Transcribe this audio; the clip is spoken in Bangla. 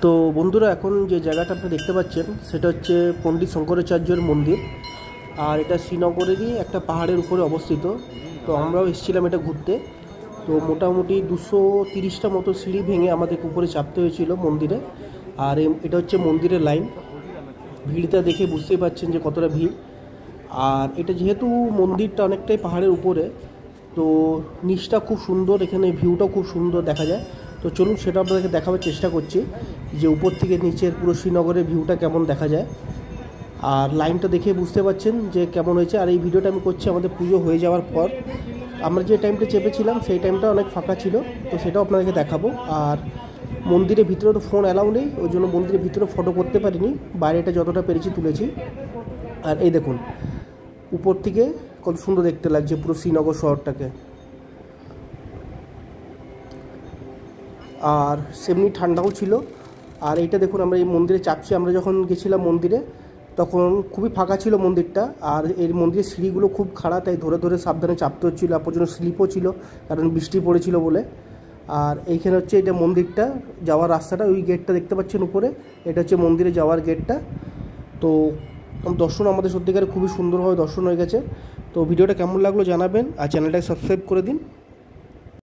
তো বন্ধুরা, এখন যে জায়গাটা আপনারা দেখতে পাচ্ছেন সেটা হচ্ছে পণ্ডিত শঙ্করাচার্যের মন্দির। আর এটা শ্রীনগরেরই একটা পাহাড়ের উপরে অবস্থিত। তো আমরাও এসেছিলাম এটা ঘুরতে। তো মোটামুটি 230টা মতো সিঁড়ি ভেঙে আমাদের উপরে চাপতে হয়েছিল মন্দিরে। আর এটা হচ্ছে মন্দিরের লাইন। ভিড়টা দেখে বুঝতেই পারছেন যে কতটা ভিড়। আর এটা যেহেতু মন্দিরটা অনেকটাই পাহাড়ের উপরে, তো নিচটা খুব সুন্দর, এখানে ভিউটাও খুব সুন্দর দেখা যায়। তো চলুন সেটা আপনাদেরকে দেখাবার চেষ্টা করছি যে উপর থেকে নিচের পুরো শ্রীনগরের ভিউটা কেমন দেখা যায়। আর লাইনটা দেখে বুঝতে পারছেন যে কেমন হয়েছে। আর এই ভিডিওটা আমি করছি আমাদের পুজো হয়ে যাওয়ার পর। আমরা যে টাইমটা চেপেছিলাম সেই টাইমটা অনেক ফাঁকা ছিল, তো সেটাও আপনাদেরকে দেখাবো। আর মন্দিরের ভিতরে তো ফোন অ্যালাউ নেই, ওই জন্য মন্দিরের ভিতরে ফটো করতে পারিনি, বাইরেটা যতটা পেরেছি তুলেছি। আর এই দেখুন উপর থেকে কত সুন্দর দেখতে লাগছে পুরো শ্রীনগর শহরটাকে। আর সেমনি ঠান্ডাও ছিল। আর এইটা দেখুন, আমরা এই মন্দিরে চাপছি। আমরা যখন গেছিলাম মন্দিরে তখন খুবই ফাঁকা ছিল মন্দিরটা। আর এই মন্দিরের সিঁড়িগুলো খুব খাড়া, তাই ধরে ধরে সাবধানে চাপতে হচ্ছিলো। আর পর্যন্ত স্লিপও ছিল, কারণ বৃষ্টি পড়েছিল বলে। আর এইখানে হচ্ছে এটা মন্দিরটা যাওয়ার রাস্তাটা, ওই গেটটা দেখতে পাচ্ছেন উপরে, এটা হচ্ছে মন্দিরে যাওয়ার গেটটা। তো দর্শন আমাদের সত্যিকারে খুবই সুন্দরভাবে দর্শন হয়ে গেছে। তো ভিডিওটা কেমন লাগলো জানাবেন, আর চ্যানেলটাকে সাবস্ক্রাইব করে দিন।